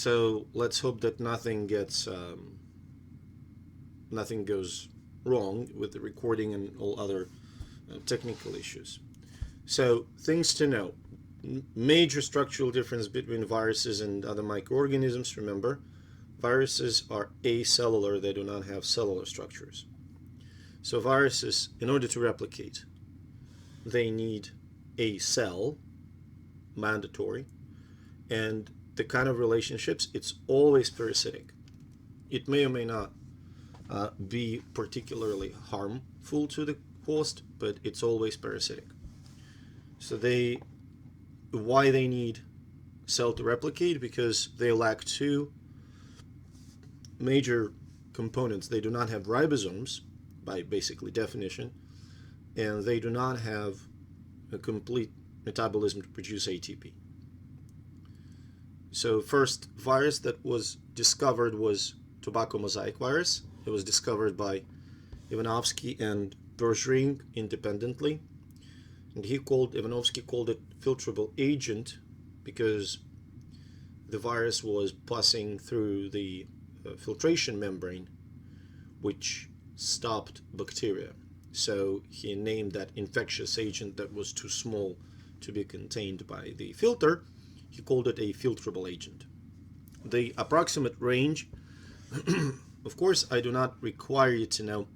So let's hope that nothing goes wrong with the recording and all other technical issues. So things to know. Major structural difference between viruses and other microorganisms. Remember, viruses are acellular, they do not have cellular structures. So viruses, in order to replicate, they need a cell, mandatory, and the kind of relationships, it's always parasitic. It may or may not be particularly harmful to the host, but it's always parasitic. So why they need cell to replicate? Because they lack two major components. They do not have ribosomes, by basically definition, and they do not have a complete metabolism to produce ATP. So first virus that was discovered was tobacco mosaic virus. It was discovered by Ivanovsky and Bergering independently. And Ivanovsky called it filtrable agent because the virus was passing through the filtration membrane, which stopped bacteria. So he named that infectious agent that was too small to be contained by the filter. He called it a filtrable agent. The approximate range, of course, I do not require you to know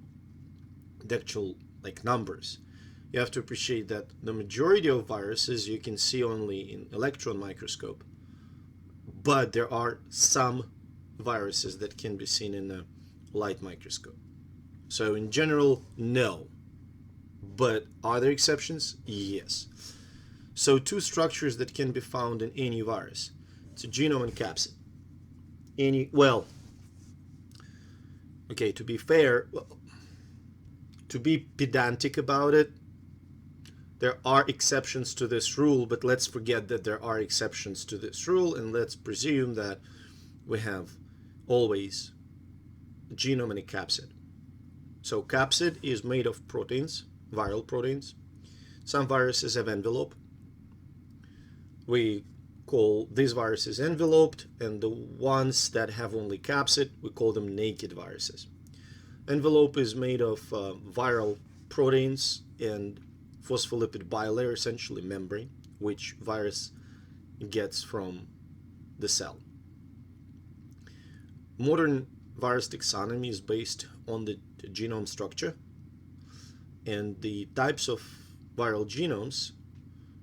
the actual numbers. You have to appreciate that the majority of viruses you can see only in electron microscope, but there are some viruses that can be seen in a light microscope. So in general, no. But are there exceptions? Yes. So two structures that can be found in any virus. It's a genome and capsid. To be fair, to be pedantic about it, there are exceptions to this rule, but let's forget that there are exceptions to this rule, and let's presume that we have always a genome and a capsid. So capsid is made of proteins, viral proteins. Some viruses have envelope. We call these viruses enveloped, and the ones that have only capsid, we call them naked viruses. Envelope is made of viral proteins and phospholipid bilayer, essentially membrane, which virus gets from the cell. Modern virus taxonomy is based on the genome structure, and the types of viral genomes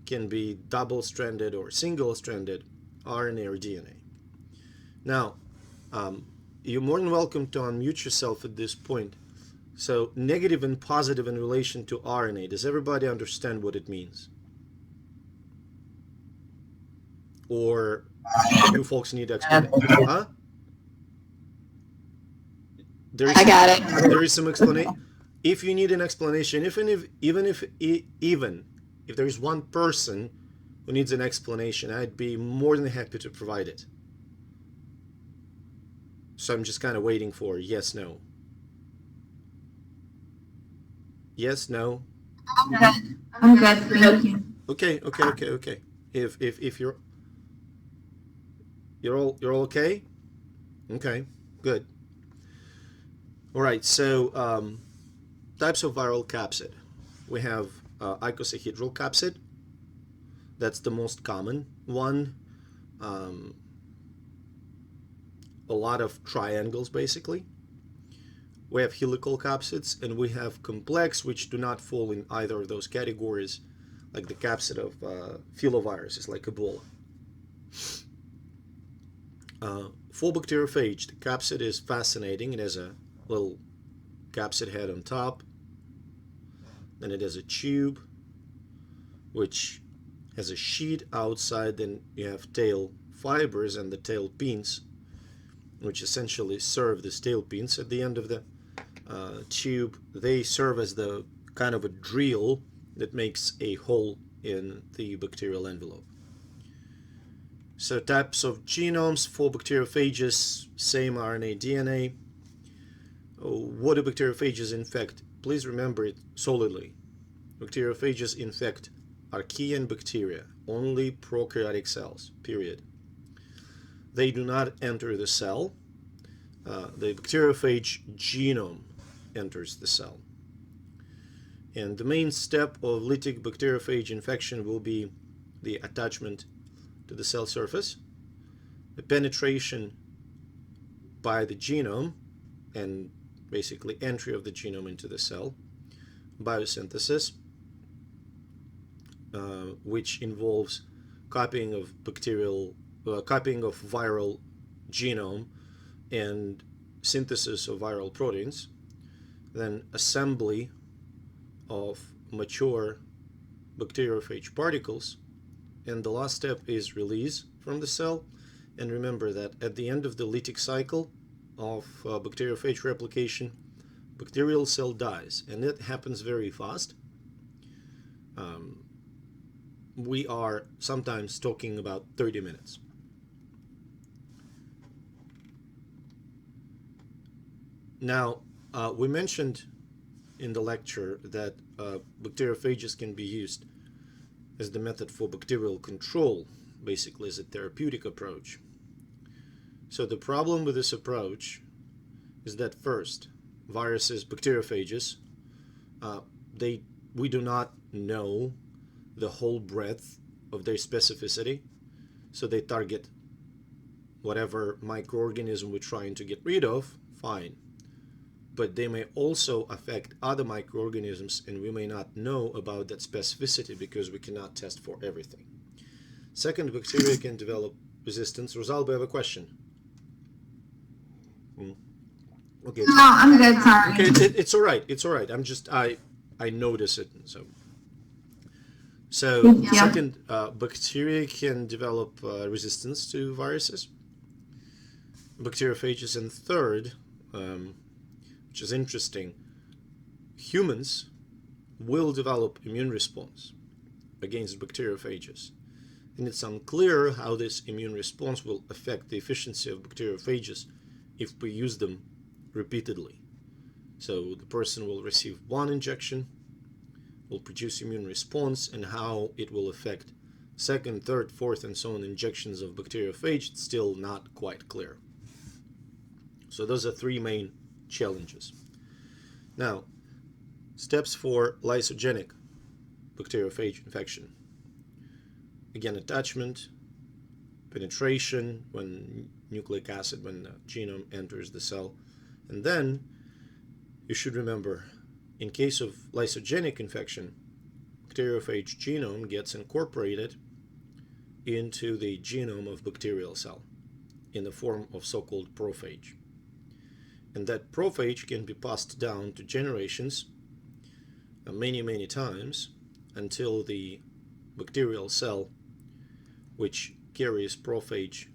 can be double-stranded or single-stranded RNA or DNA. Now, you're more than welcome to unmute yourself at this point. So negative and positive in relation to RNA, does everybody understand what it means? Or you folks need explanation? Huh? I got it. There is some explanation. If you need an explanation, even if there is one person who needs an explanation, I'd be more than happy to provide it. So I'm just kind of waiting for yes, no. Yes, no. I'm good. Thank you. Okay. If you're all okay? Okay, good. All right, so types of viral capsid. We have icosahedral capsid. That's the most common one. A lot of triangles, basically. We have helical capsids, and we have complex, which do not fall in either of those categories, like the capsid of filoviruses, like Ebola. For bacteriophage, the capsid is fascinating. It has a little capsid head on top. Then it has a tube, which has a sheet outside. Then you have tail fibers and the tail pins, which essentially serve the tail pins at the end of the tube. They serve as the kind of a drill that makes a hole in the bacterial envelope. So types of genomes for bacteriophages, same RNA, DNA. What do bacteriophages infect? Please remember it solidly. Bacteriophages infect archaean bacteria, only prokaryotic cells, period. they do not enter the cell. The bacteriophage genome enters the cell. And the main step of lytic bacteriophage infection will be the attachment to the cell surface, the penetration by the genome, and basically entry of the genome into the cell, biosynthesis, which involves copying of viral genome and synthesis of viral proteins, then assembly of mature bacteriophage particles, and the last step is release from the cell. And remember that at the end of the lytic cycle of bacteriophage replication, bacterial cell dies, and it happens very fast. We are sometimes talking about 30 minutes. Now, we mentioned in the lecture that bacteriophages can be used as the method for bacterial control, basically as a therapeutic approach. So the problem with this approach is that first, viruses, bacteriophages, we do not know the whole breadth of their specificity, so they target whatever microorganism we're trying to get rid of, fine. But they may also affect other microorganisms, and we may not know about that specificity because we cannot test for everything. Second, bacteria can develop resistance. Rosalba, I have a question. Okay. No, I'm good, sorry. Okay, it's all right. It's all right. I notice it. So Yeah. second, bacteria can develop resistance to viruses, bacteriophages, and third, which is interesting, humans will develop immune response against bacteriophages. And it's unclear how this immune response will affect the efficiency of bacteriophages if we use them repeatedly. So the person will receive one injection, will produce immune response, and how it will affect second, third, fourth, and so on injections of bacteriophage, it's still not quite clear. So those are three main challenges. Now, steps for lysogenic bacteriophage infection. Again, attachment, penetration when nucleic acid, when the genome enters the cell. And then you should remember, in case of lysogenic infection, bacteriophage genome gets incorporated into the genome of bacterial cell in the form of so-called prophage. And that prophage can be passed down to generations many times until the bacterial cell, which carries prophage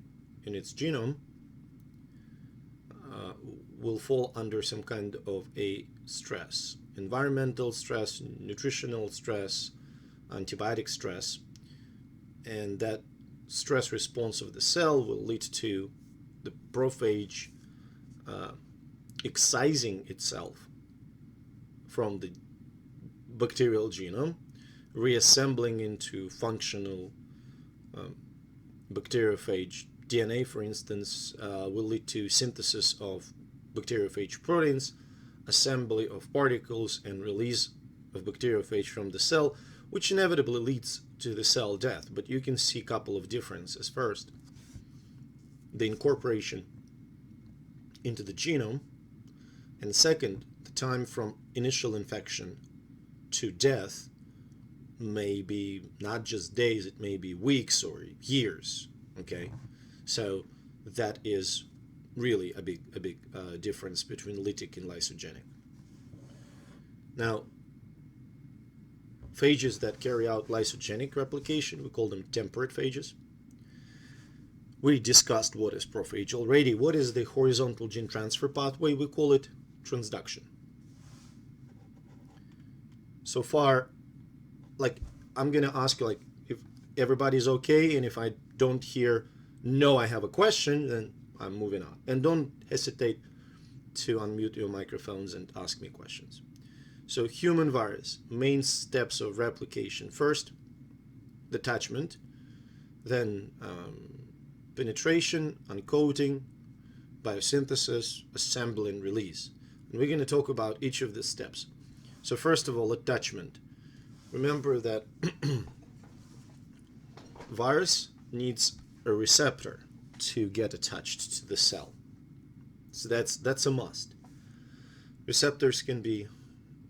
in its genome, will fall under some kind of a stress. Environmental stress, nutritional stress, antibiotic stress, and that stress response of the cell will lead to the prophage excising itself from the bacterial genome, reassembling into functional bacteriophage DNA, for instance, will lead to synthesis of bacteriophage proteins, assembly of particles, and release of bacteriophage from the cell, which inevitably leads to the cell death. But you can see a couple of differences. First, the incorporation into the genome, and second, the time from initial infection to death may be not just days, it may be weeks or years. Okay, so that is really a big difference between lytic and lysogenic. Now, phages that carry out lysogenic replication, we call them temperate phages. We discussed what is prophage already. What is the horizontal gene transfer pathway? We call it transduction. So far, like, I'm going to ask you, like, if everybody's okay, and if I don't hear no, I have a question, then I'm moving on. And don't hesitate to unmute your microphones and ask me questions. So human virus, main steps of replication. First, detachment, then penetration, uncoating, biosynthesis, assembly, and release. And we're going to talk about each of the steps. So first of all, attachment. Remember that virus needs a receptor to get attached to the cell. So that's a must. Receptors can be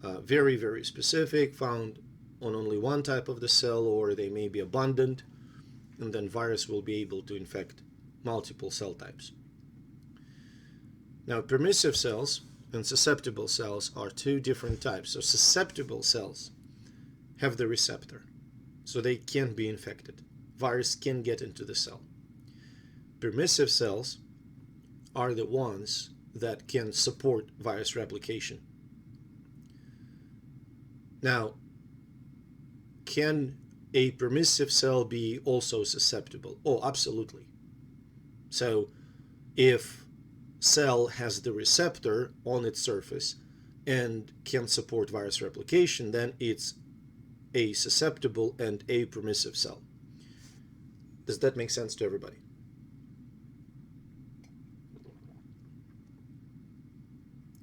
very, very specific, found on only one type of the cell, or they may be abundant, and then virus will be able to infect multiple cell types. Now, permissive cells and susceptible cells are two different types. So susceptible cells have the receptor, so they can be infected. Virus can get into the cell. Permissive cells are the ones that can support virus replication. Now, can a permissive cell be also susceptible? Oh, absolutely. So if cell has the receptor on its surface and can support virus replication, then it's a susceptible and a permissive cell. Does that make sense to everybody?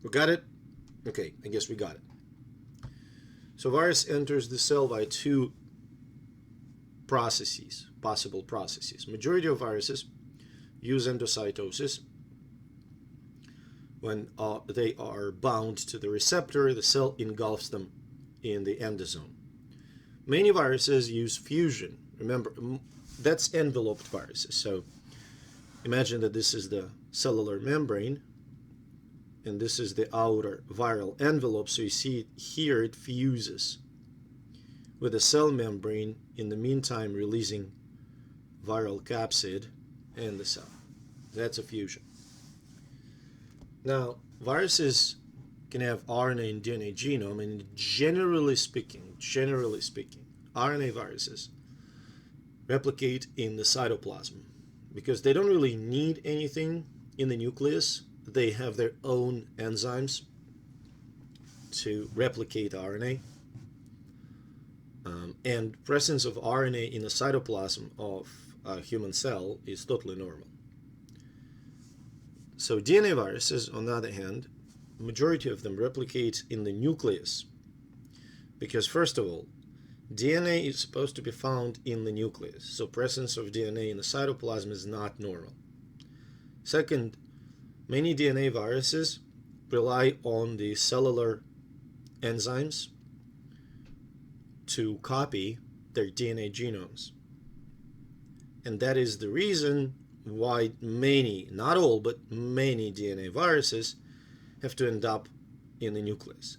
We got it? Okay, I guess we got it. So virus enters the cell by two processes, possible processes. Majority of viruses use endocytosis. When they are bound to the receptor, the cell engulfs them in the endosome. Many viruses use fusion. Remember, that's enveloped viruses. So imagine that this is the cellular membrane, and this is the outer viral envelope. So you see it here, it fuses with the cell membrane, in the meantime releasing viral capsid in the cell. That's a fusion. Now, viruses can have RNA and DNA genome, and generally speaking, RNA viruses replicate in the cytoplasm because they don't really need anything in the nucleus. They have their own enzymes to replicate RNA. And presence of RNA in the cytoplasm of a human cell is totally normal. So DNA viruses, on the other hand, majority of them replicate in the nucleus because, first of all, DNA is supposed to be found in the nucleus, so presence of DNA in the cytoplasm is not normal. Second, many DNA viruses rely on the cellular enzymes to copy their DNA genomes. And that is the reason why many, not all, but many DNA viruses have to end up in the nucleus.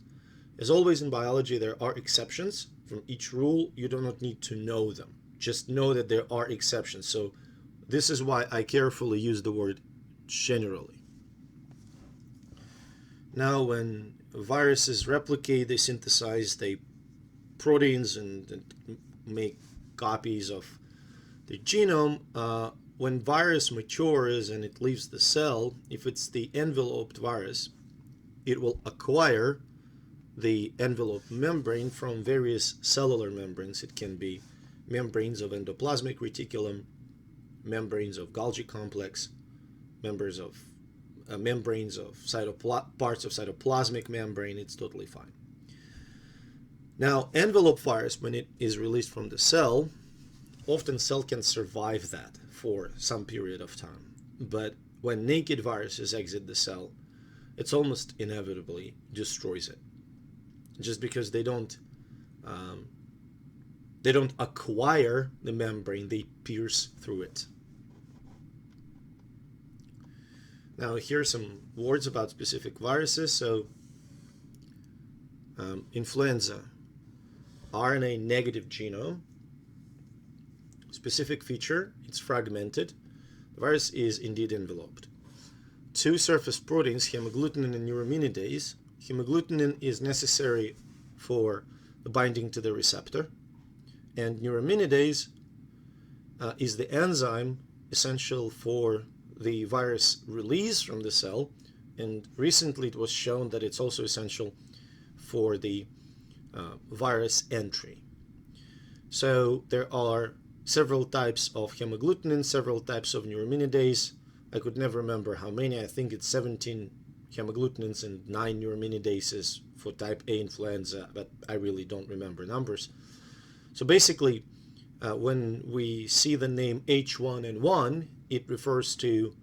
As always in biology, there are exceptions. From each rule, you do not need to know them. Just know that there are exceptions. So this is why I carefully use the word generally. Now, when viruses replicate, they synthesize the proteins and make copies of the genome. When virus matures and it leaves the cell, if it's the enveloped virus, it will acquire the envelope membrane from various cellular membranes. It can be membranes of endoplasmic reticulum, membranes of Golgi complex, membranes of parts of cytoplasmic membrane. It's totally fine. Now, envelope virus, when it is released from the cell, often cell can survive that for some period of time. But when naked viruses exit the cell, it's almost inevitably destroys it, just because they don't acquire the membrane, they pierce through it. Now, here are some words about specific viruses. So, influenza, RNA negative genome. Specific feature, it's fragmented. The virus is indeed enveloped. Two surface proteins, hemagglutinin and neuraminidase. Hemagglutinin is necessary for the binding to the receptor, and neuraminidase is the enzyme essential for the virus release from the cell, and recently it was shown that it's also essential for the virus entry. So there are several types of hemagglutinin, several types of neuraminidase. I could never remember how many. I think it's 17 hemagglutinins and 9 neuraminidase for type A influenza, but I really don't remember numbers. So basically, when we see the name H1N1, it refers to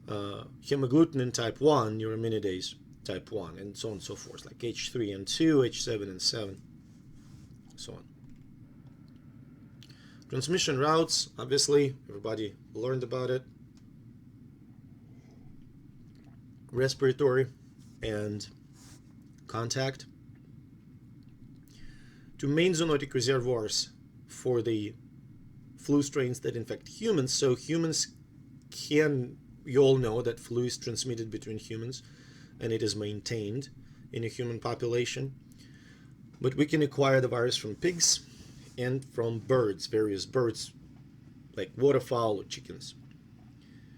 hemagglutinin type 1, neuraminidase type 1, and so on and so forth, like H3N2, H7N7, so on. Transmission routes, obviously, everybody learned about it. Respiratory and contact. Two main zoonotic reservoirs for the flu strains that infect humans. So humans can, you all know that flu is transmitted between humans and it is maintained in a human population. But we can acquire the virus from pigs and from birds, various birds like waterfowl or chickens.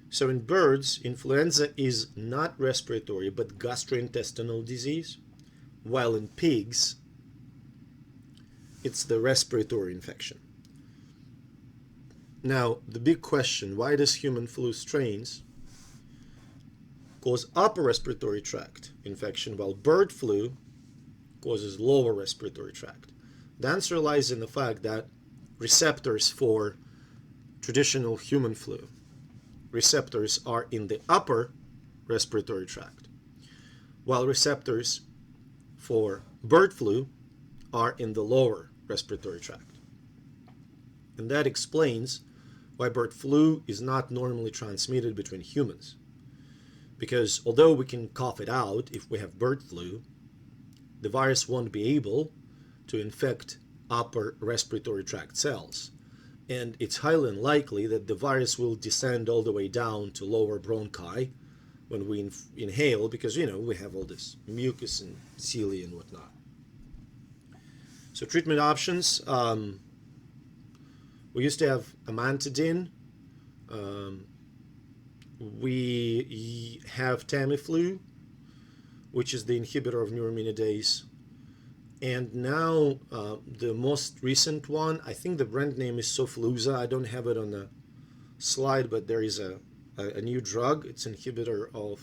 So in birds, influenza is not respiratory but gastrointestinal disease, while in pigs, it's the respiratory infection. Now, the big question, why does human flu strains cause upper respiratory tract infection while bird flu causes lower respiratory tract? The answer lies in the fact that receptors for traditional human flu, receptors are in the upper respiratory tract, while receptors for bird flu are in the lower respiratory tract. And that explains why bird flu is not normally transmitted between humans. Because although we can cough it out if we have bird flu, the virus won't be able to infect upper respiratory tract cells. And it's highly unlikely that the virus will descend all the way down to lower bronchi when we inhale, because, we have all this mucus and cilia and whatnot. So treatment options, we used to have amantadine. We have Tamiflu, which is the inhibitor of neuraminidase. And now the most recent one, I think the brand name is Sofluza. I don't have it on the slide, but there is a new drug. It's an inhibitor of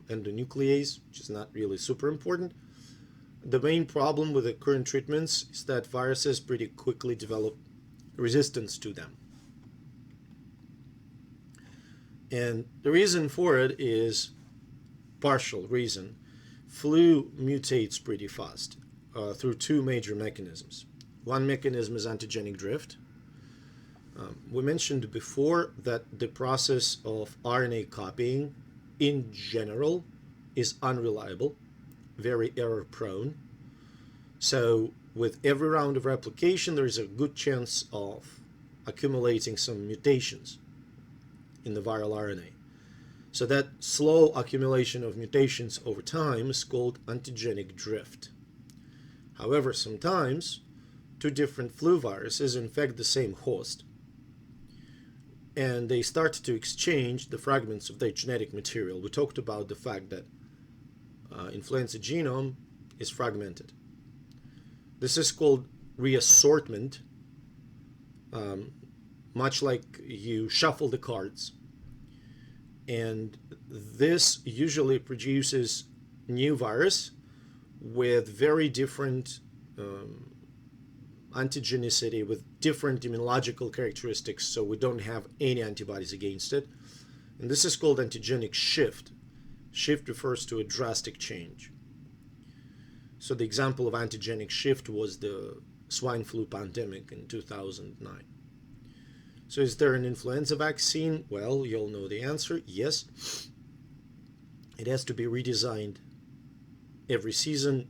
endonuclease, which is not really super important. The main problem with the current treatments is that viruses pretty quickly develop resistance to them. And the reason for it is partial reason. Flu mutates pretty fast through two major mechanisms. One mechanism is antigenic drift. We mentioned before that the process of RNA copying in general is unreliable, very error prone. So with every round of replication, there is a good chance of accumulating some mutations in the viral RNA. So that slow accumulation of mutations over time is called antigenic drift. However, sometimes two different flu viruses infect the same host, and they start to exchange the fragments of their genetic material. We talked about the fact that influenza genome is fragmented. This is called reassortment, much like you shuffle the cards. And this usually produces new virus with very different antigenicity, with different immunological characteristics, so we don't have any antibodies against it. And this is called antigenic shift. Shift refers to a drastic change. So the example of antigenic shift was the swine flu pandemic in 2009. So is there an influenza vaccine? Well, you'll know the answer. Yes. It has to be redesigned every season,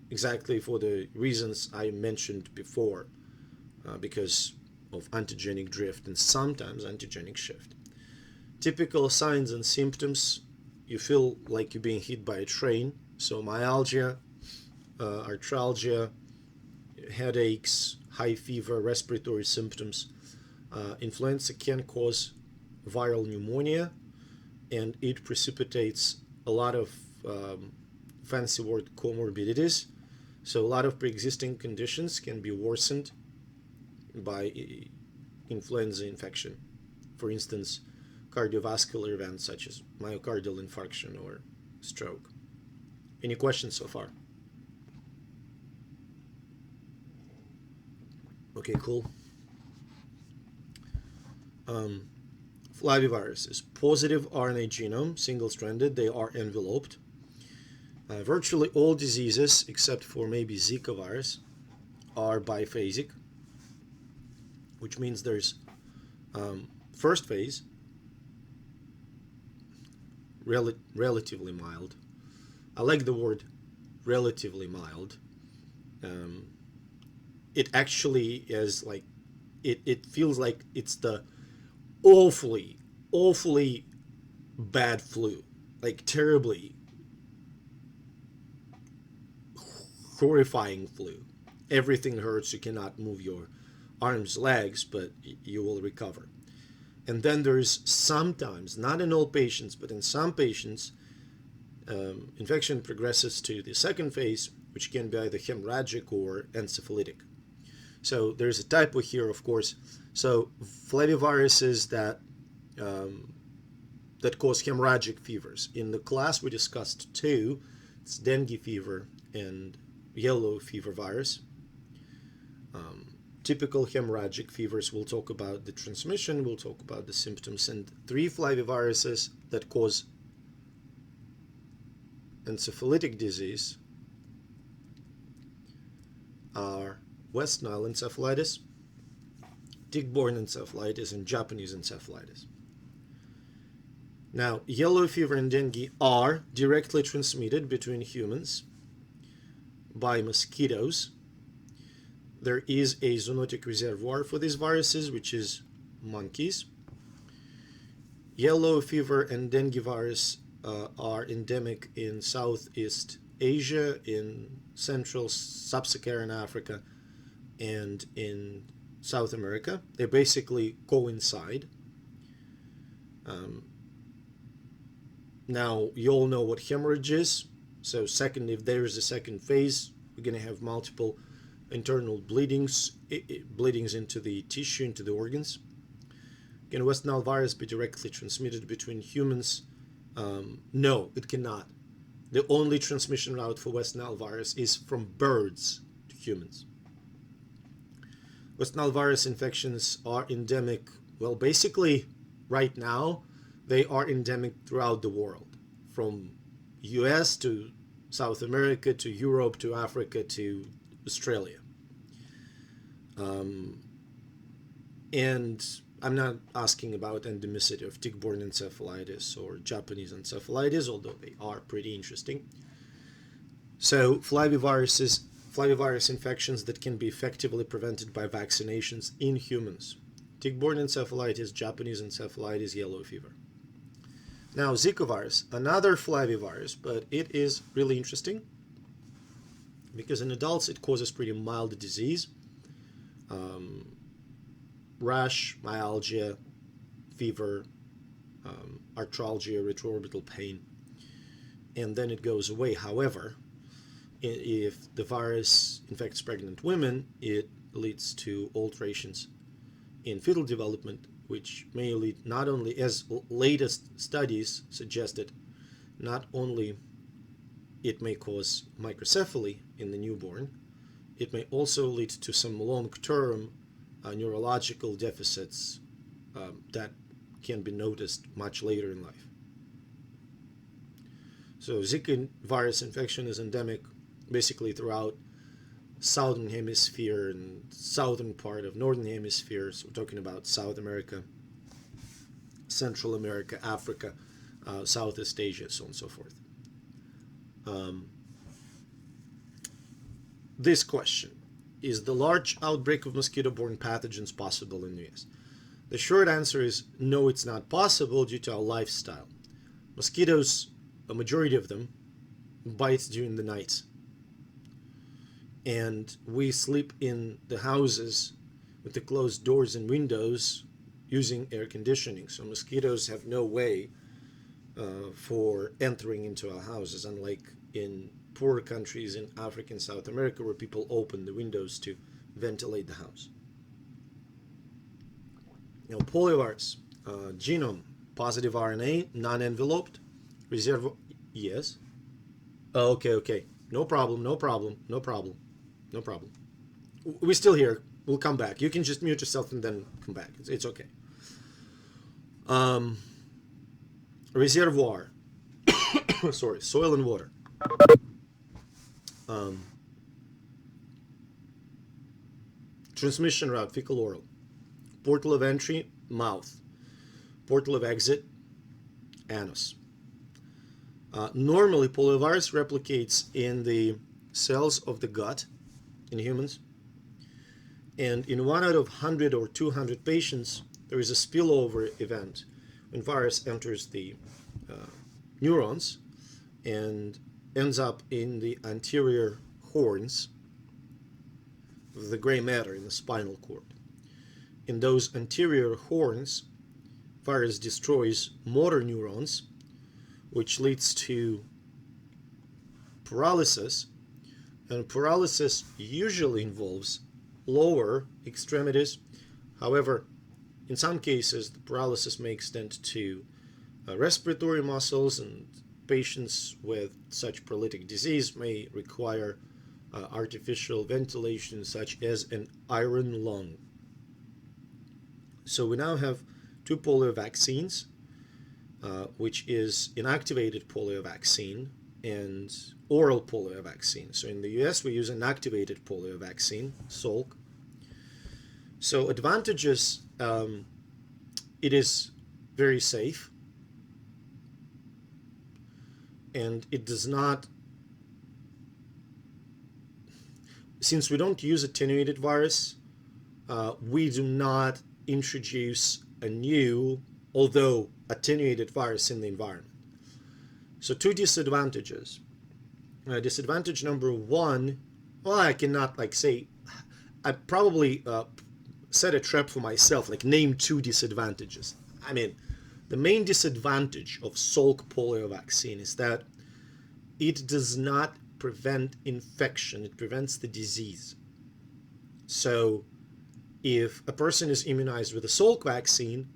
exactly for the reasons I mentioned before, because of antigenic drift and sometimes antigenic shift. Typical signs and symptoms: you feel like you're being hit by a train, so myalgia, arthralgia, headaches, high fever, respiratory symptoms. Influenza can cause viral pneumonia, and it precipitates a lot of fancy word comorbidities. So a lot of pre-existing conditions can be worsened by influenza infection. For instance, cardiovascular events such as myocardial infarction or stroke. Any questions so far? Okay, cool. Flaviviruses, positive RNA genome, single-stranded, they are enveloped. Virtually all diseases, except for maybe Zika virus, are biphasic, which means there's first phase, relatively mild. I like the word relatively mild. It actually is like, it feels like it's the awfully bad flu, like terribly horrifying flu. Everything hurts, you cannot move your arms, legs, but you will recover. And then there's sometimes, not in all patients, but in some patients, infection progresses to the second phase, which can be either hemorrhagic or encephalitic. So there's a typo here, of course. So flaviviruses that cause hemorrhagic fevers. In the class we discussed two. It's dengue fever and yellow fever virus. Typical hemorrhagic fevers, we'll talk about the transmission, we'll talk about the symptoms, and three flaviviruses that cause encephalitic disease are West Nile encephalitis, tick-borne encephalitis, and Japanese encephalitis. Now, yellow fever and dengue are directly transmitted between humans by mosquitoes. There is a zoonotic reservoir for these viruses, which is monkeys. Yellow fever and dengue virus are endemic in Southeast Asia, in Central Sub-Saharan Africa, and in South America. They basically coincide. Now, you all know what hemorrhage is. So if there is a second phase, we're going to have multiple internal bleedings into the tissue, into the organs. Can West Nile virus be directly transmitted between humans? No, it cannot. The only transmission route for West Nile virus is from birds to humans. West Nile virus infections are endemic, well, basically right now they are endemic throughout the world, from US to South America to Europe to Africa to Australia. And I'm not asking about endemicity of tick-borne encephalitis or Japanese encephalitis, although they are pretty interesting. So flavivirus infections that can be effectively prevented by vaccinations in humans. Tick-borne encephalitis, Japanese encephalitis, yellow fever. Now, Zika virus, another flavivirus, but it is really interesting because in adults it causes pretty mild disease. Rash, myalgia, fever, arthralgia, retroorbital pain, and then it goes away. However, if the virus infects pregnant women, it leads to alterations in fetal development, which may lead not only, as latest studies suggested, not only it may cause microcephaly in the newborn, it may also lead to some long-term neurological deficits that can be noticed much later in life. So Zika virus infection is endemic basically throughout southern hemisphere and southern part of northern hemisphere. So we're talking about South America, Central America, Africa, Southeast Asia, so on and so forth. This question: is the large outbreak of mosquito-borne pathogens possible in the US? The short answer is no, it's not possible due to our lifestyle. Mosquitoes, a majority of them, bite during the night. And we sleep in the houses with the closed doors and windows using air conditioning. So mosquitoes have no way for entering into our houses, unlike in poor countries in Africa and South America where people open the windows to ventilate the house. Poliovirus, genome, positive RNA, non-enveloped, reserve. Yes. Oh, okay. No problem. We're still here. We'll come back. You can just mute yourself and then come back. It's okay. Reservoir. Sorry, soil and water. Transmission route, fecal oral. Portal of entry, mouth. Portal of exit, anus. Normally, poliovirus replicates in the cells of the gut in humans. And in 1 out of 100 or 200 patients, there is a spillover event when virus enters the neurons and ends up in the anterior horns of the gray matter in the spinal cord. In those anterior horns, virus destroys motor neurons, which leads to paralysis, and paralysis usually involves lower extremities. However, in some cases, the paralysis may extend to respiratory muscles, and patients with such paralytic disease may require artificial ventilation, such as an iron lung. So we now have 2 polio vaccines, which is inactivated polio vaccine and oral polio vaccine. So in the US, we use an activated polio vaccine, Salk. So advantages, it is very safe, and it does not, since we don't use attenuated virus, we do not introduce a new, although attenuated virus in the environment. So 2 disadvantages. Disadvantage number 1, well, I cannot say, I probably set a trap for myself, name 2 disadvantages. I mean, the main disadvantage of Salk polio vaccine is that it does not prevent infection, it prevents the disease. So if a person is immunized with a Salk vaccine,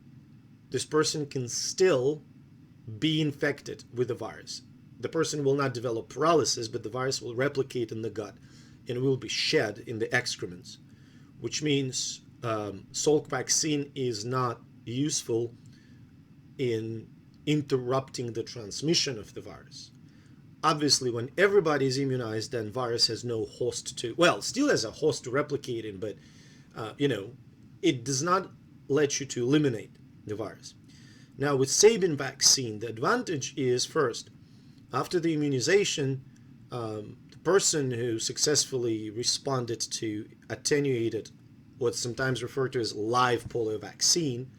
this person can still be infected with the virus. The person will not develop paralysis, but the virus will replicate in the gut and will be shed in the excrements, which means Salk vaccine is not useful in interrupting the transmission of the virus. Obviously, when everybody is immunized, then virus has no host to, well, still has a host to replicate in, but it does not let you to eliminate the virus. Now, with Sabin vaccine, the advantage is, first, after the immunization, the person who successfully responded to attenuated, what's sometimes referred to as live polio vaccine,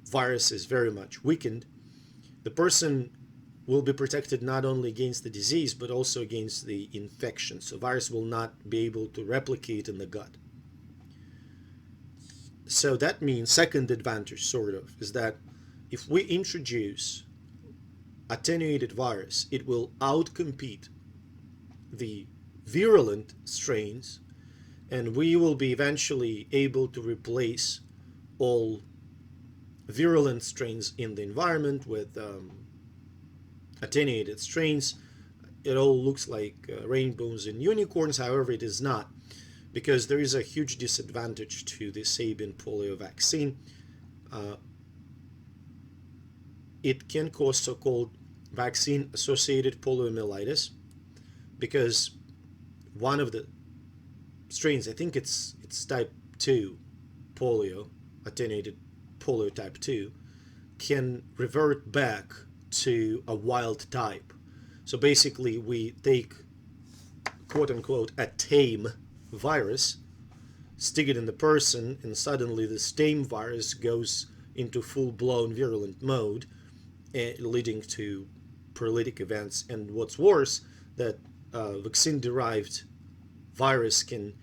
virus is very much weakened. The person will be protected not only against the disease, but also against the infection. So virus will not be able to replicate in the gut. So that means, second advantage, sort of, is that if we introduce attenuated virus, it will outcompete the virulent strains, and we will be eventually able to replace all virulent strains in the environment with attenuated strains. It all looks like rainbows and unicorns. However, it is not, because there is a huge disadvantage to the Sabin polio vaccine. It can cause so-called vaccine-associated poliomyelitis, because one of the strains, I think it's type 2 polio, attenuated polio type 2, can revert back to a wild type. So basically, we take, quote-unquote, a tame virus, stick it in the person, and suddenly this tame virus goes into full-blown virulent mode, leading to paralytic events. And what's worse, that vaccine-derived virus can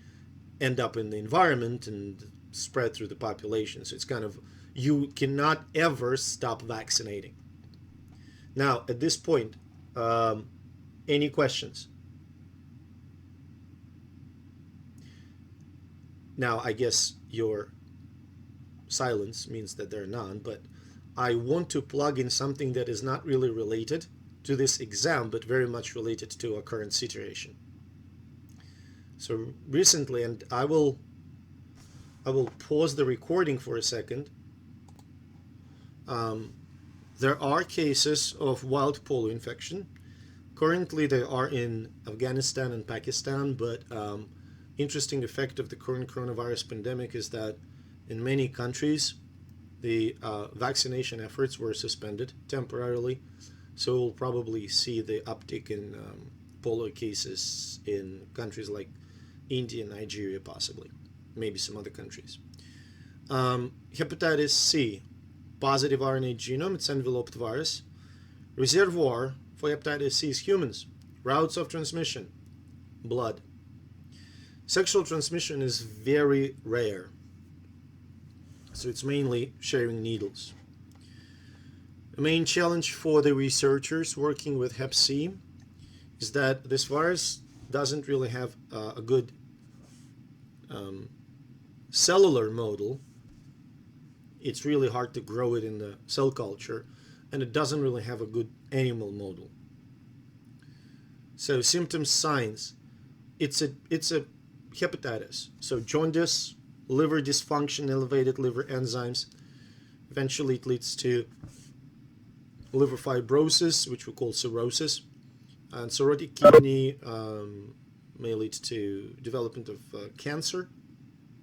end up in the environment and spread through the population. So it's kind of, you cannot ever stop vaccinating. Now, at this point, any questions? Now, I guess your silence means that there are none, but I want to plug in something that is not really related to this exam, but very much related to our current situation. So recently, and I will pause the recording for a second. There are cases of wild polio infection. Currently, they are in Afghanistan and Pakistan, but interesting effect of the current coronavirus pandemic is that in many countries, the vaccination efforts were suspended temporarily. So we'll probably see the uptick in polio cases in countries like India and Nigeria, possibly, maybe some other countries. Hepatitis C, positive RNA genome, it's enveloped virus. Reservoir for hepatitis C is humans. Routes of transmission, blood. Sexual transmission is very rare. So it's mainly sharing needles. The main challenge for the researchers working with Hep C is that this virus doesn't really have a good cellular model. It's really hard to grow it in the cell culture, and it doesn't really have a good animal model. So symptoms, signs, it's a hepatitis. So jaundice, liver dysfunction, elevated liver enzymes. Eventually it leads to liver fibrosis, which we call cirrhosis. And cirrhotic kidney may lead to development of cancer.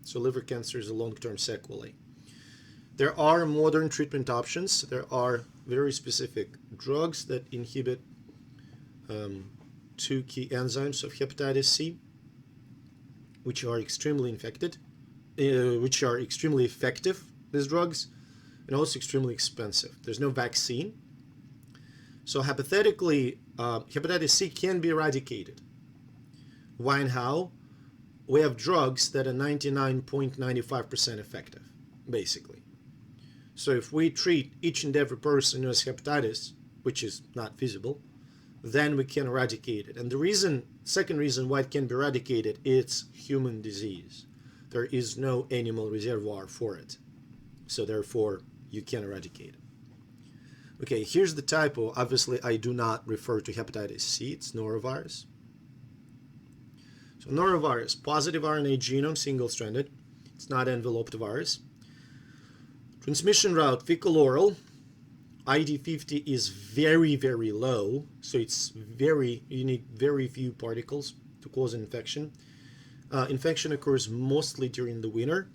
So liver cancer is a long-term sequelae. There are modern treatment options. There are very specific drugs that inhibit two key enzymes of hepatitis C, which are extremely effective, these drugs, and also extremely expensive. There's no vaccine. So hypothetically, hepatitis C can be eradicated. Why and how? We have drugs that are 99.95% effective, basically. So if we treat each and every person who has hepatitis, which is not feasible, then we can eradicate it. And the second reason why it can be eradicated, it's human disease. There is no animal reservoir for it. So therefore, you can eradicate it. Okay, here's the typo. Obviously, I do not refer to hepatitis C. It's norovirus. So norovirus, positive RNA genome, single-stranded. It's not enveloped virus. Transmission route, fecal-oral. ID50 is very, very low. So you need very few particles to cause infection. Infection occurs mostly during the winter.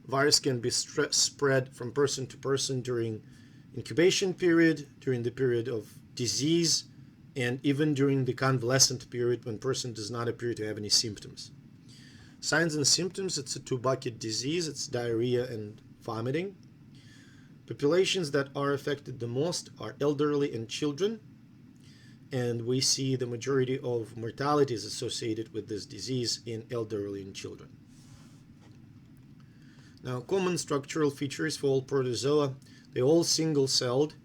Virus can be spread from person to person during incubation period, during the period of disease, and even during the convalescent period when person does not appear to have any symptoms. Signs and symptoms, it's a two-bucket disease. It's diarrhea and vomiting. Populations that are affected the most are elderly and children, and we see the majority of mortalities associated with this disease in elderly and children. Now, common structural features for all protozoa, they're all single-celled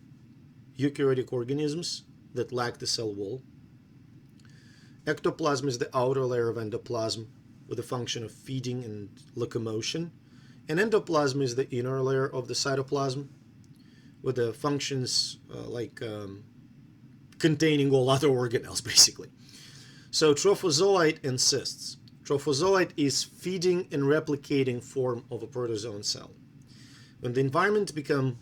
eukaryotic organisms that lack the cell wall. Ectoplasm is the outer layer of endoplasm with the function of feeding and locomotion, and endoplasm is the inner layer of the cytoplasm with the functions containing all other organelles, basically. So trophozoite and cysts. Trophozoite is feeding and replicating form of a protozoan cell. When the environment becomes,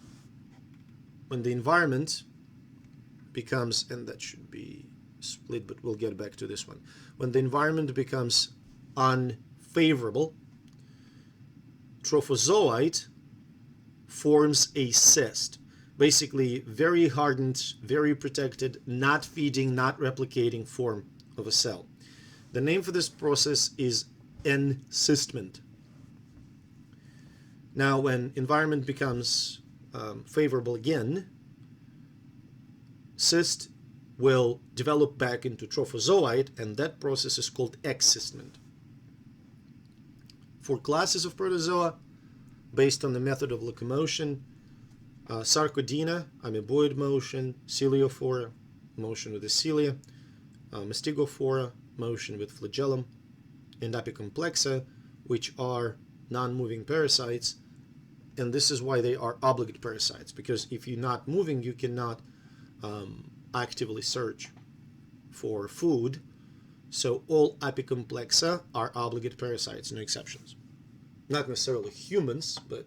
and that should be split, but we'll get back to this one. When the environment becomes unfavorable, trophozoite forms a cyst. Basically, very hardened, very protected, not feeding, not replicating form of a cell. The name for this process is encystment. Now, when environment becomes favorable again, cyst will develop back into trophozoite, and that process is called excystment. For classes of protozoa, based on the method of locomotion, Sarcodina, amoeboid motion, Celiophora, motion with the cilia, Mastigophora, motion with flagellum, and Apicomplexa, which are non-moving parasites, And this is why they are obligate parasites, because if you're not moving, you cannot actively search for food. So all apicomplexa are obligate parasites, no exceptions. Not necessarily humans, but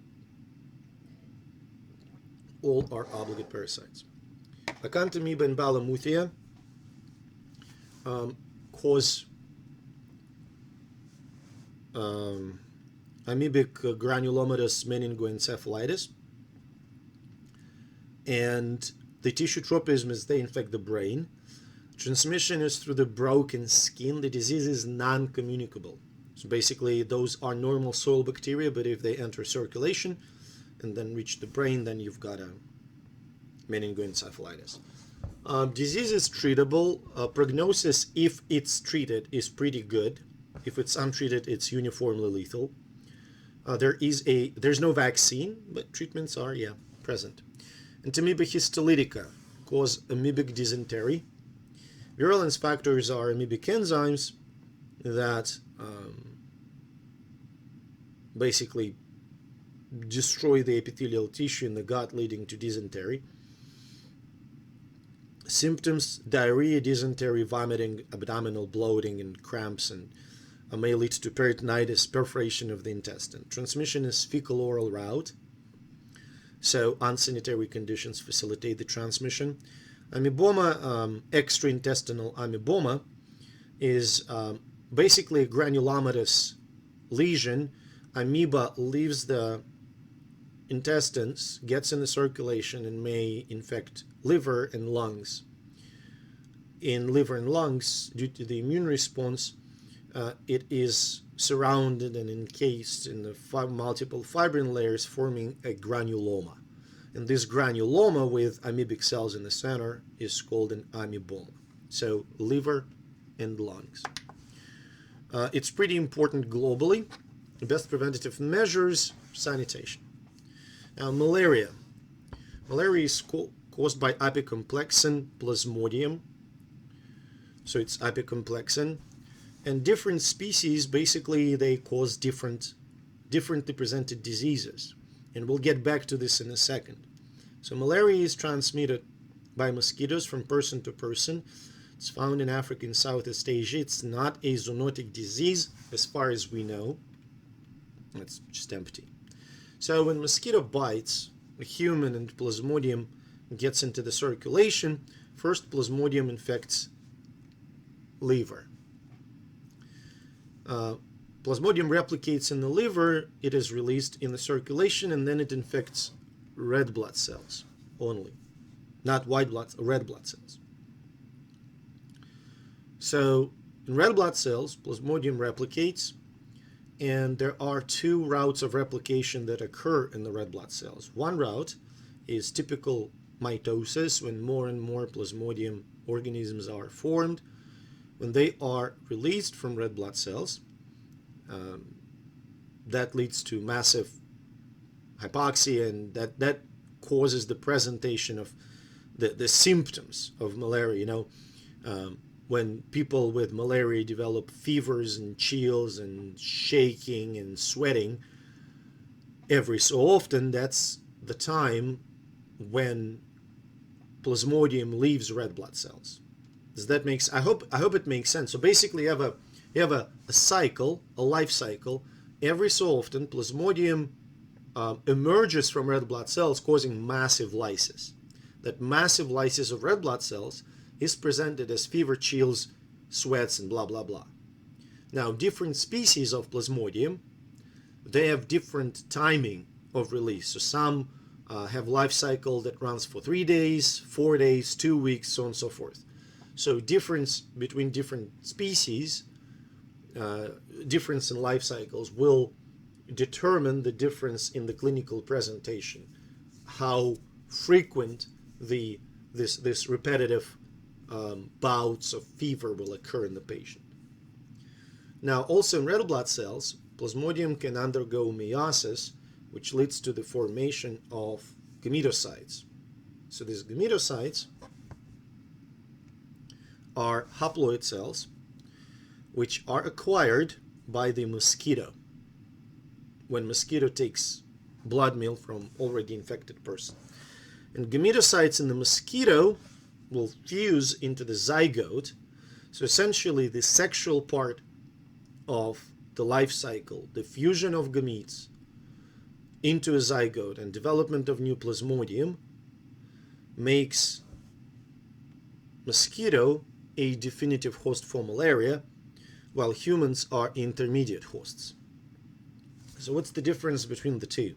all are obligate parasites. Acanthamoeba and Balamuthia cause amoebic granulomatous meningoencephalitis, and the tissue tropism is they infect the brain. Transmission is through the broken skin. The disease is non-communicable. So basically, those are normal soil bacteria, but if they enter circulation and then reach the brain, then you've got a meningoencephalitis. Disease is treatable. Prognosis, if it's treated, is pretty good. If it's untreated, it's uniformly lethal. There's no vaccine, but treatments are, present. Entamoeba histolytica cause amoebic dysentery. Virulence factors are amoebic enzymes that basically destroy the epithelial tissue in the gut, leading to dysentery. Symptoms: diarrhea, dysentery, vomiting, abdominal bloating, and cramps, and may lead to peritonitis, perforation of the intestine. Transmission is fecal-oral route, so unsanitary conditions facilitate the transmission. Amoeboma, extraintestinal amoeboma, is basically a granulomatous lesion. Amoeba leaves the intestines, gets in the circulation, and may infect liver and lungs. In liver and lungs, due to the immune response, it is surrounded and encased in the multiple fibrin layers, forming a granuloma. And this granuloma with amoebic cells in the center is called an amoeboma. So liver and lungs. It's pretty important globally. The best preventative measures: sanitation. Now, malaria. Malaria is caused by apicomplexan plasmodium. So it's apicomplexan. And different species, basically, they cause differently presented diseases. And we'll get back to this in a second. So malaria is transmitted by mosquitoes from person to person. It's found in Africa and Southeast Asia. It's not a zoonotic disease as far as we know. It's just empty. So when mosquito bites a human and plasmodium gets into the circulation, first plasmodium infects liver. Plasmodium replicates in the liver, it is released in the circulation, and then it infects red blood cells only, not red blood cells. So in red blood cells, plasmodium replicates, and there are two routes of replication that occur in the red blood cells. One route is typical mitosis, when more and more plasmodium organisms are formed. When they are released from red blood cells, that leads to massive hypoxia, and that causes the presentation of the symptoms of malaria. When people with malaria develop fevers and chills and shaking and sweating every so often, that's the time when plasmodium leaves red blood cells. Does that make sense? I hope it makes sense. So basically, you have a cycle, a life cycle. Every so often, plasmodium emerges from red blood cells, causing massive lysis. That massive lysis of red blood cells is presented as fever, chills, sweats, and blah, blah, blah. Now, different species of plasmodium, they have different timing of release. So some have life cycle that runs for 3 days, 4 days, 2 weeks, so on and so forth. So difference between different species, difference in life cycles will determine the difference in the clinical presentation, how frequent this repetitive bouts of fever will occur in the patient. Now, also in red blood cells, plasmodium can undergo meiosis, which leads to the formation of gametocytes. So these gametocytes are haploid cells, which are acquired by the mosquito. When mosquito takes blood meal from already infected person. And gametocytes in the mosquito will fuse into the zygote. So essentially the sexual part of the life cycle, the fusion of gametes into a zygote and development of new plasmodium, makes mosquito a definitive host for malaria, while humans are intermediate hosts. So what's the difference between the two?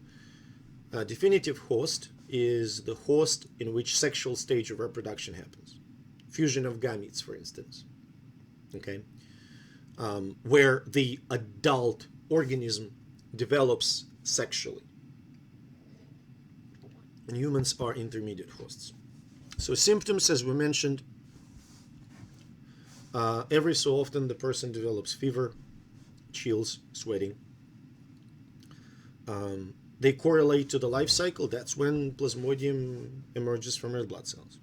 A definitive host is the host in which sexual stage of reproduction happens. Fusion of gametes, for instance. Okay? Where the adult organism develops sexually. And humans are intermediate hosts. So symptoms, as we mentioned, every so often the person develops fever, chills, sweating. They correlate to the life cycle. That's when plasmodium emerges from red blood cells.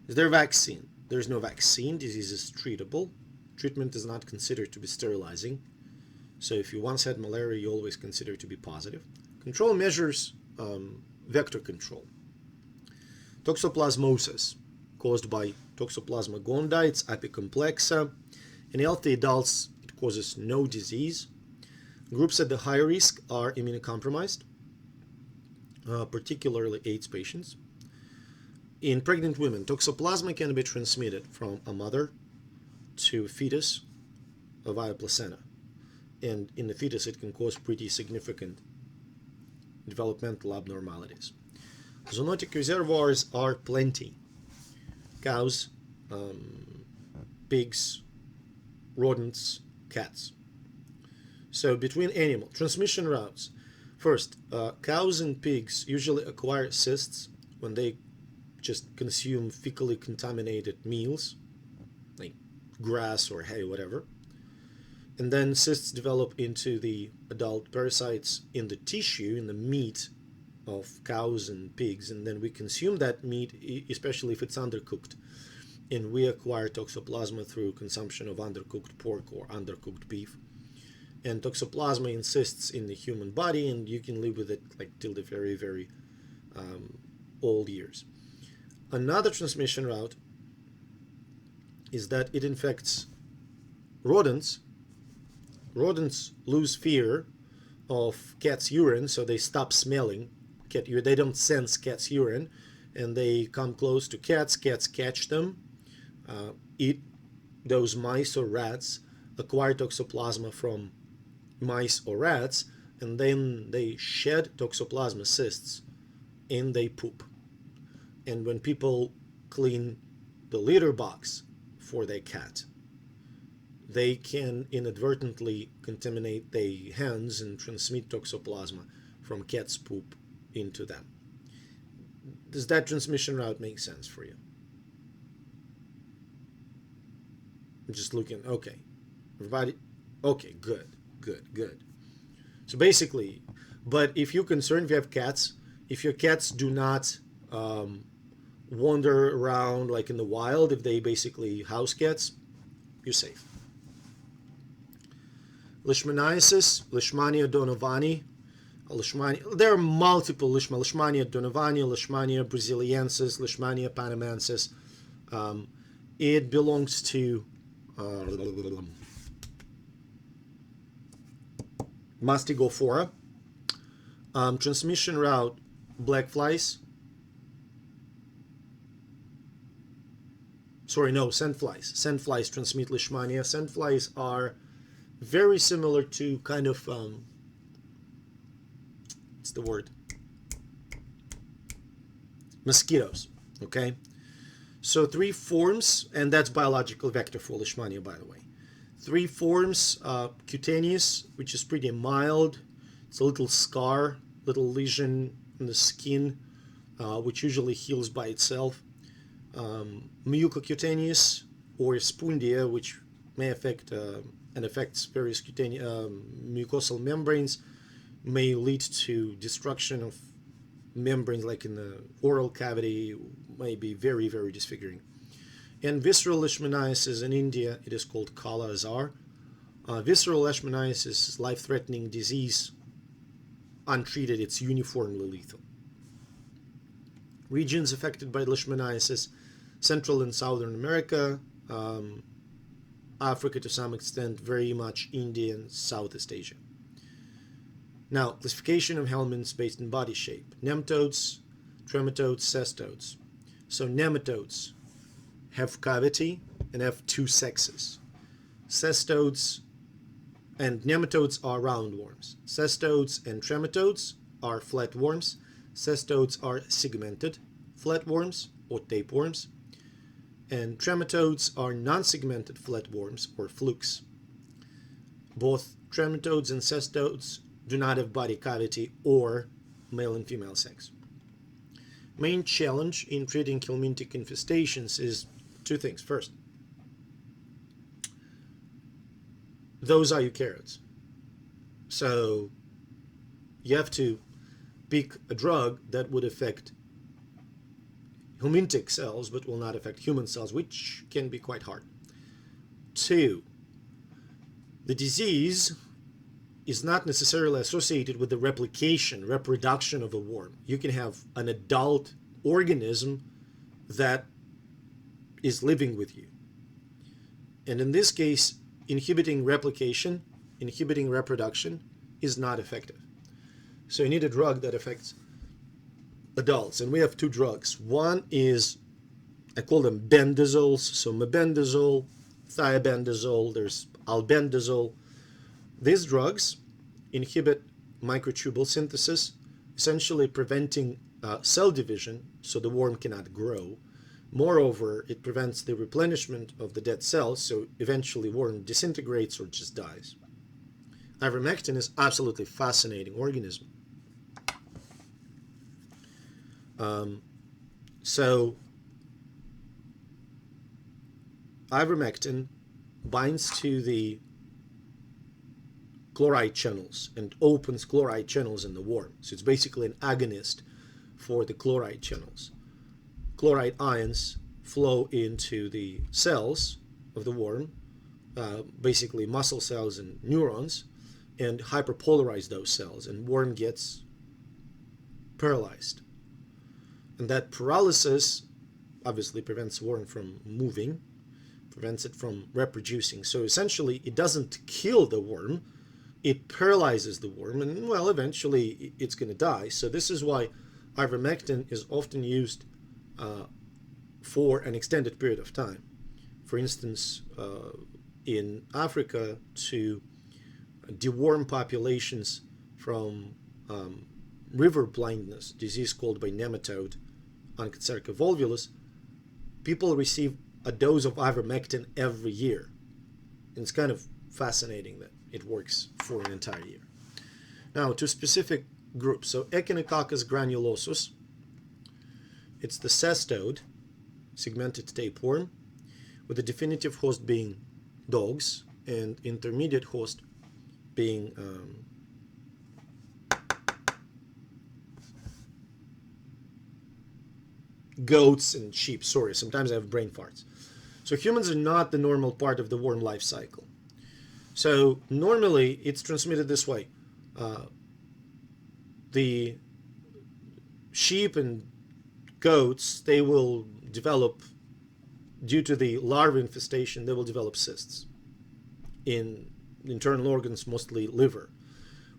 Is there a vaccine? There's no vaccine. Disease is treatable. Treatment is not considered to be sterilizing. So if you once had malaria, you always consider it to be positive. Control measures vector control. Toxoplasmosis, caused by Toxoplasma gondii, it's apicomplexa. In healthy adults, it causes no disease. Groups at the high risk are immunocompromised, particularly AIDS patients. In pregnant women, Toxoplasma can be transmitted from a mother to fetus via placenta. And in the fetus, it can cause pretty significant developmental abnormalities. Zoonotic reservoirs are plenty. Cows, pigs, rodents, cats. So between animal transmission routes, first, cows and pigs usually acquire cysts when they just consume fecally contaminated meals, like grass or hay, whatever. And then cysts develop into the adult parasites in the tissue, in the meat of cows and pigs, and then we consume that meat, especially if it's undercooked. And we acquire Toxoplasma through consumption of undercooked pork or undercooked beef. And Toxoplasma insists in the human body, and you can live with it like till the very, very old years. Another transmission route is that it infects rodents. Rodents lose fear of cat's urine, so they stop smelling cat urine. They don't sense cat's urine, and they come close to cats. Cats catch them, eat those mice or rats, acquire Toxoplasma from mice or rats, and then they shed Toxoplasma cysts and they poop. And when people clean the litter box for their cat, they can inadvertently contaminate their hands and transmit Toxoplasma from cat's poop into them. Does that transmission route make sense for you? I'm just looking. Okay. Everybody? Okay, good. So basically, but if you're concerned, if you have cats, if your cats do not wander around like in the wild, if they basically house cats, you're safe. Leishmaniasis, Leishmania donovani. There are multiple Leishmania donovani, Leishmania brasiliensis, Leishmania panamensis. It belongs to Mastigophora. Transmission route, black flies. Sandflies. Sandflies transmit Leishmania. Sandflies are very similar to kind of, what's the word? Mosquitoes, okay? So 3 forms, and that's biological vector for Leishmania, by the way. 3 forms, cutaneous, which is pretty mild. It's a little scar, little lesion in the skin, which usually heals by itself. Mucocutaneous or spondia, which may affect and affects various mucosal membranes, may lead to destruction of membranes like in the oral cavity, may be very, very disfiguring. And visceral leishmaniasis in India, it is called Kala Azar. Visceral leishmaniasis is life-threatening disease untreated, it's uniformly lethal. Regions affected by leishmaniasis: Central and Southern America, Africa to some extent, very much India and Southeast Asia. Now, classification of helminths based on body shape: nematodes, trematodes, cestodes. So nematodes have cavity and have two sexes. Cestodes and nematodes are roundworms. Cestodes and trematodes are flatworms. Cestodes are segmented flatworms or tapeworms. And trematodes are non-segmented flatworms or flukes. Both trematodes and cestodes do not have body cavity or male and female sex. Main challenge in treating helminthic infestations is two things. First, those are eukaryotes. So you have to pick a drug that would affect helminthic cells but will not affect human cells, which can be quite hard. Two, the disease is not necessarily associated with the reproduction of a worm. You can have an adult organism that is living with you. And in this case, inhibiting replication, inhibiting reproduction is not effective. So you need a drug that affects adults. And we have two drugs. One is, I call them bendazoles. So mebendazole, thiabendazole, there's albendazole. These drugs inhibit microtubule synthesis, essentially preventing cell division so the worm cannot grow. Moreover, it prevents the replenishment of the dead cells, so eventually worm disintegrates or just dies. Ivermectin is absolutely fascinating organism. So ivermectin binds to the chloride channels and opens chloride channels in the worm. So it's basically an agonist for the chloride channels. Chloride ions flow into the cells of the worm, basically muscle cells and neurons, and hyperpolarize those cells, and worm gets paralyzed. And that paralysis obviously prevents worm from moving, prevents it from reproducing. So essentially, it doesn't kill the worm, it paralyzes the worm, and well, eventually it's going to die. So this is why ivermectin is often used for an extended period of time. For instance, in Africa, to deworm populations from river blindness, disease called by nematode, Onchocerca volvulus, people receive a dose of ivermectin every year. And it's kind of fascinating that it works for an entire year. Now, to specific groups. So Echinococcus granulosus, it's the cestode, segmented tapeworm, with the definitive host being dogs and intermediate host being goats and sheep. Sorry, sometimes I have brain farts. So humans are not the normal part of the worm life cycle. So normally it's transmitted this way. The sheep and goats, they will develop, due to the larva infestation, they will develop cysts in internal organs, mostly liver.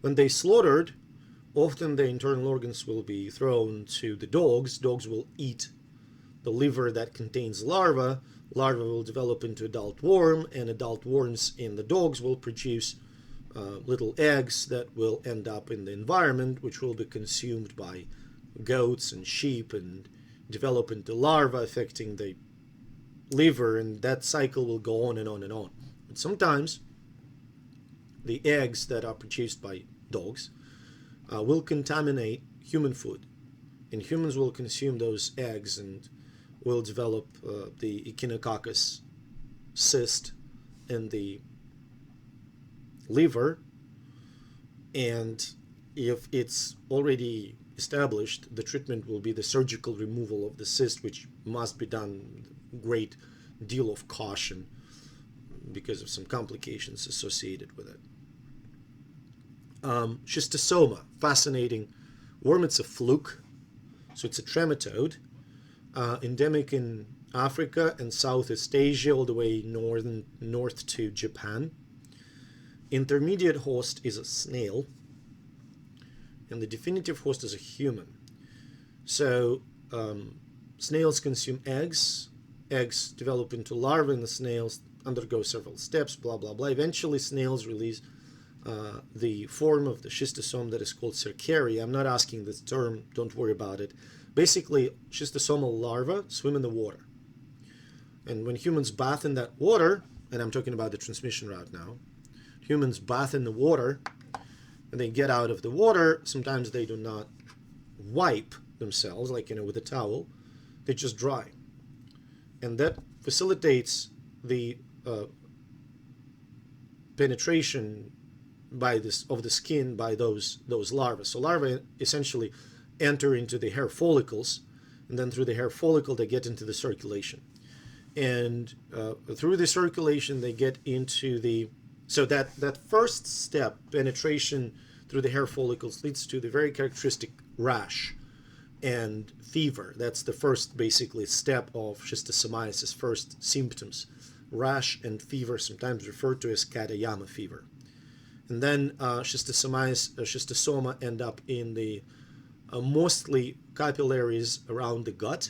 When they slaughtered, often the internal organs will be thrown to the dogs. Dogs will eat the liver that contains larva. Larva will develop into adult worm, and adult worms in the dogs will produce little eggs that will end up in the environment, which will be consumed by goats and sheep and develop into larvae affecting the liver, and that cycle will go on and on and on. But sometimes the eggs that are produced by dogs will contaminate human food, and humans will consume those eggs and will develop the Echinococcus cyst in the liver. And if it's already established, the treatment will be the surgical removal of the cyst, which must be done with a great deal of caution because of some complications associated with it. Schistosoma, fascinating worm. It's a fluke, so it's a trematode, endemic in Africa and Southeast Asia, all the way north to Japan. Intermediate host is a snail, and the definitive host is a human. So snails consume eggs. Eggs develop into larvae, and the snails undergo several steps, blah, blah, blah. Eventually, snails release the form of the schistosome that is called cercaria. I'm not asking this term, don't worry about it. Basically, schistosomal larvae swim in the water. And when humans bath in that water, and I'm talking about the transmission route now, humans bath in the water, and they get out of the water, sometimes they do not wipe themselves, like, with a towel, they just dry. And that facilitates the penetration of the skin by those larvae. So larvae essentially enter into the hair follicles, and then through the hair follicle they get into the circulation. And through the circulation they get into the... So that first step, penetration through the hair follicles, leads to the very characteristic rash and fever. That's the first, basically, step of schistosomiasis, first symptoms. Rash and fever, sometimes referred to as Katayama fever. And then schistosoma end up in the mostly capillaries around the gut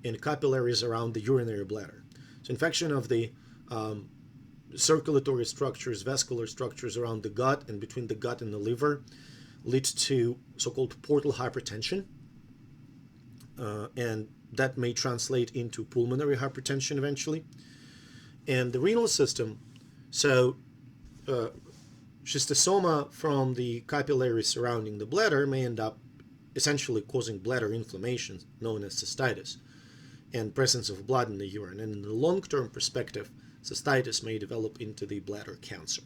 and capillaries around the urinary bladder. So infection of the circulatory structures, vascular structures around the gut and between the gut and the liver leads to so-called portal hypertension. And that may translate into pulmonary hypertension eventually. And the renal system, so schistosoma from the capillaries surrounding the bladder may end up essentially causing bladder inflammation, known as cystitis, and presence of blood in the urine. And in the long-term perspective, cystitis may develop into the bladder cancer.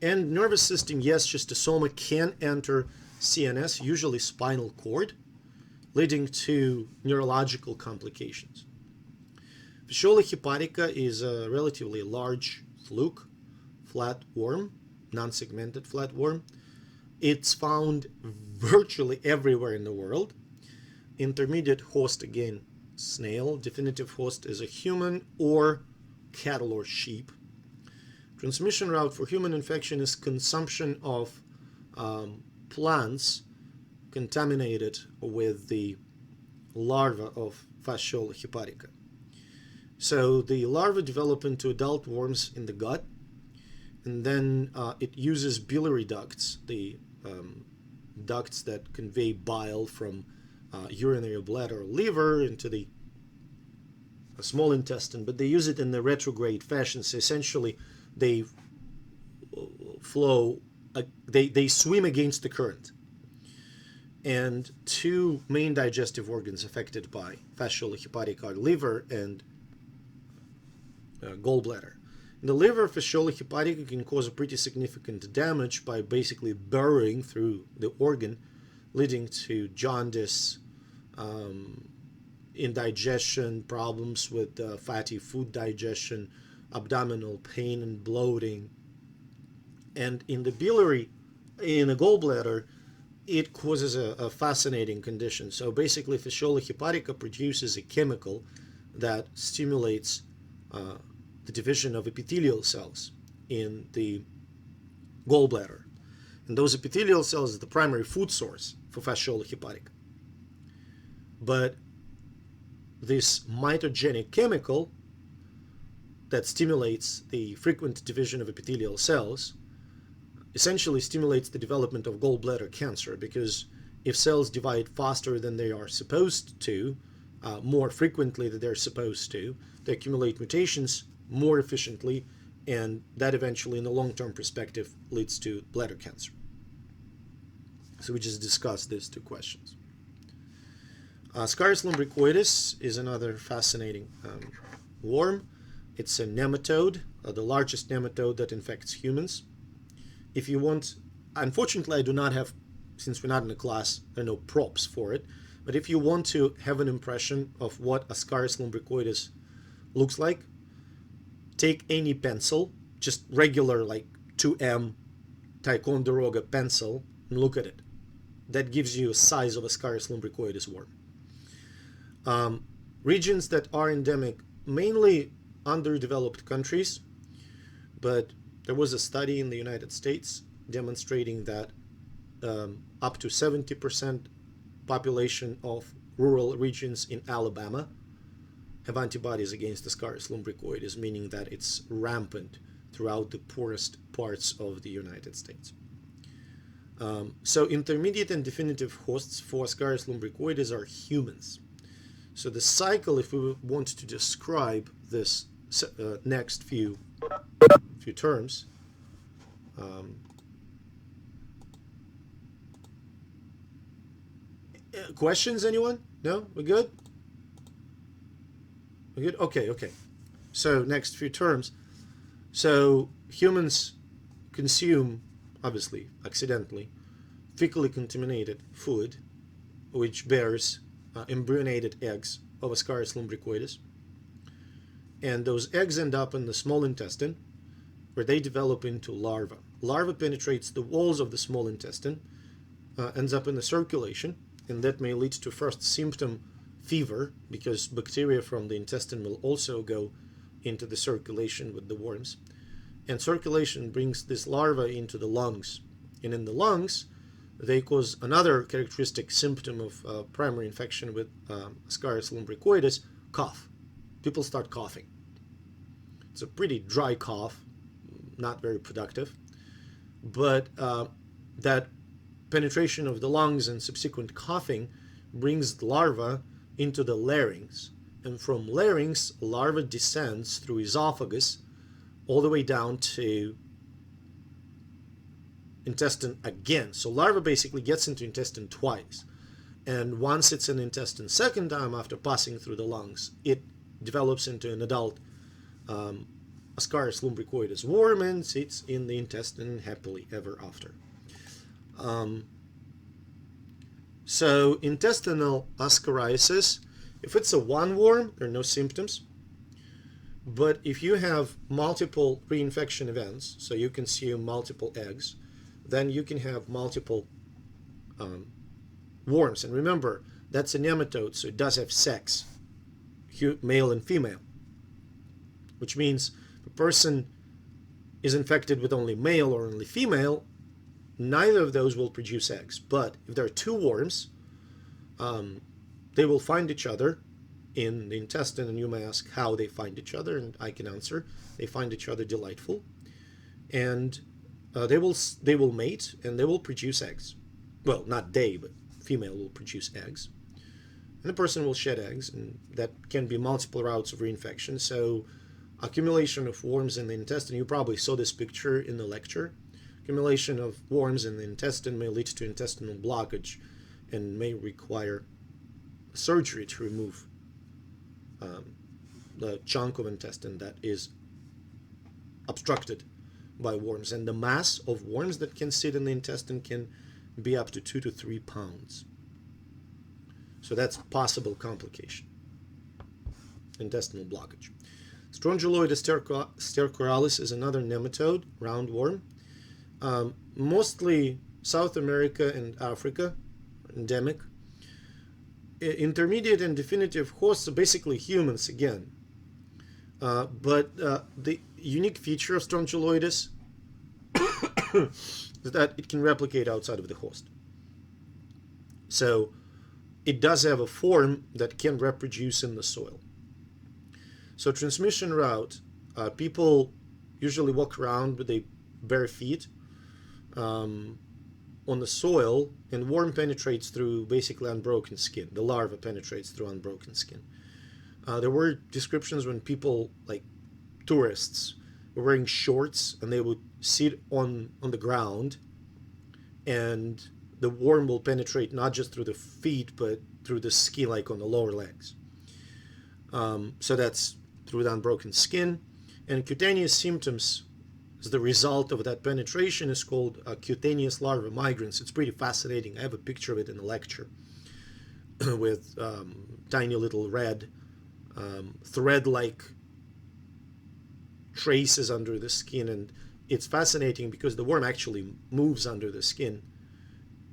And nervous system, yes, schistosoma can enter CNS, usually spinal cord, leading to neurological complications. Fasciola hepatica is a relatively large fluke, flatworm, non-segmented flatworm. It's found virtually everywhere in the world. Intermediate host, again, snail. Definitive host is a human or cattle or sheep. Transmission route for human infection is consumption of plants contaminated with the larva of Fasciola hepatica. So the larvae develop into adult worms in the gut, and then it uses biliary ducts, the ducts that convey bile from urinary bladder or liver into the small intestine, but they use it in the retrograde fashion. So essentially they flow, they swim against the current. And two main digestive organs affected by Fasciola hepatica are liver and gallbladder. In the liver, Fasciola hepatica can cause a pretty significant damage by basically burrowing through the organ, leading to jaundice, indigestion, problems with fatty food digestion, abdominal pain and bloating. And in the biliary, in the gallbladder, it causes a fascinating condition. So basically, Fasciola hepatica produces a chemical that stimulates the division of epithelial cells in the gallbladder. And those epithelial cells are the primary food source for Fasciola hepatica. But this mitogenic chemical that stimulates the frequent division of epithelial cells essentially stimulates the development of gallbladder cancer, because if cells divide faster than they are supposed to, more frequently than they're supposed to, they accumulate mutations more efficiently, and that eventually in the long-term perspective leads to bladder cancer. So we just discussed these two questions. Ascaris lumbricoides is another fascinating worm. It's a nematode, the largest nematode that infects humans. If you want, unfortunately I do not have, since we're not in a class, there are no props for it, but if you want to have an impression of what Ascaris lumbricoides looks like, take any pencil, just regular like 2M Ticonderoga pencil and look at it. That gives you a size of Ascaris lumbricoides worm. Regions that are endemic, mainly underdeveloped countries, but there was a study in the United States demonstrating that up to 70% population of rural regions in Alabama have antibodies against Ascaris lumbricoides, meaning that it's rampant throughout the poorest parts of the United States. So intermediate and definitive hosts for Ascaris lumbricoides are humans. So the cycle, if we want to describe this next few terms, questions, anyone? No? We good? We good? Okay. So next few terms. So humans consume, obviously, accidentally, fecally contaminated food, which bears embryonated eggs of Ascaris lumbricoides. And those eggs end up in the small intestine, where they develop into larvae. Larva penetrates the walls of the small intestine, ends up in the circulation, and that may lead to first symptom fever, because bacteria from the intestine will also go into the circulation with the worms. And circulation brings this larva into the lungs. And in the lungs, they cause another characteristic symptom of primary infection with Ascaris lumbricoides, cough. People start coughing. It's a pretty dry cough, not very productive. But that penetration of the lungs and subsequent coughing brings the larva into the larynx. And from larynx, larva descends through esophagus all the way down to intestine again. So larva basically gets into intestine twice. And once it's in intestine second time after passing through the lungs, it develops into an adult Ascaris lumbricoides worm and sits in the intestine happily ever after. So intestinal ascariasis, if it's a one worm, there are no symptoms. But if you have multiple reinfection events, so you consume multiple eggs, then you can have multiple worms. And remember, that's a nematode, so it does have sex, male and female, which means if a person is infected with only male or only female, neither of those will produce eggs. But if there are two worms, they will find each other in the intestine, and you may ask how they find each other, and I can answer. They find each other delightful, and they will mate, and they will produce eggs. Well, not they, but female will produce eggs, and the person will shed eggs, and that can be multiple routes of reinfection. So accumulation of worms in the intestine, you probably saw this picture in the lecture. Accumulation of worms in the intestine may lead to intestinal blockage and may require surgery to remove the chunk of intestine that is obstructed by worms. And the mass of worms that can sit in the intestine can be up to 2 to 3 pounds. So that's a possible complication. Intestinal blockage. Strongyloides stercoralis is another nematode, roundworm. Mostly South America and Africa, endemic. Intermediate and definitive hosts are basically humans again. But the unique feature of Strongyloides is that it can replicate outside of the host. So it does have a form that can reproduce in the soil. So transmission route, people usually walk around with their bare feet on the soil, and worm penetrates through basically unbroken skin. The larva penetrates through unbroken skin. There were descriptions when people, like tourists, were wearing shorts and they would sit on the ground, and the worm will penetrate not just through the feet but through the skin, like on the lower legs. So that's through the unbroken skin. And cutaneous symptoms as the result of that penetration is called cutaneous larva migrans. It's pretty fascinating. I have a picture of it in the lecture with tiny little red thread-like traces under the skin, and it's fascinating because the worm actually moves under the skin.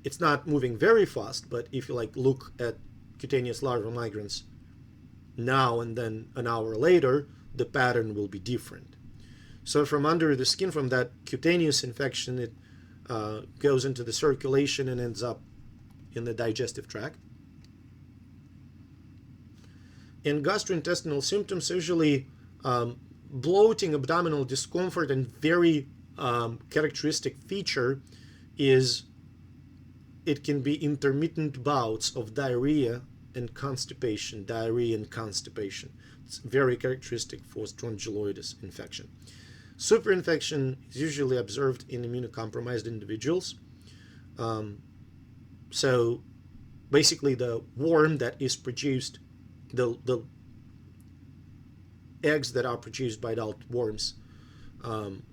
It's not moving very fast, but if you like look at cutaneous larva migrants now and then an hour later, the pattern will be different. So from under the skin, from that cutaneous infection, it goes into the circulation and ends up in the digestive tract. And gastrointestinal symptoms usually bloating, abdominal discomfort, and very characteristic feature is it can be intermittent bouts of diarrhea and constipation. It's very characteristic for Strongyloides infection. Superinfection is usually observed in immunocompromised individuals. So basically the worm that is produced, the eggs that are produced by adult worms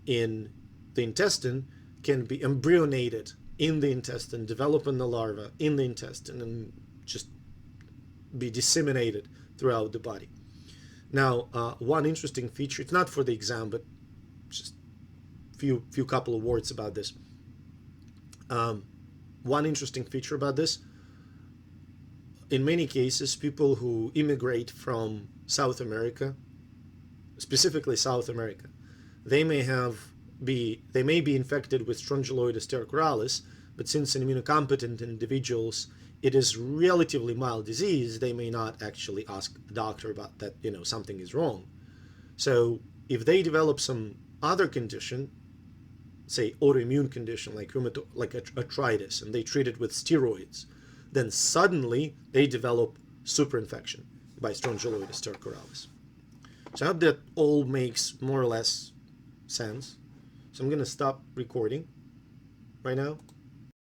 in the intestine can be embryonated in the intestine, develop in the larva in the intestine, and just be disseminated throughout the body. Now, one interesting feature, it's not for the exam, but just few couple of words about this. One interesting feature about this, in many cases, people who immigrate from South America, specifically South America, they may be infected with Strongyloides stercoralis, but since in immunocompetent individuals it is relatively mild disease, they may not actually ask the doctor about that, something is wrong. So if they develop some other condition, say autoimmune condition like arthritis, and they treat it with steroids, then suddenly they develop superinfection by Strongyloides stercoralis. So I hope that all makes more or less sense. So I'm going to stop recording right now.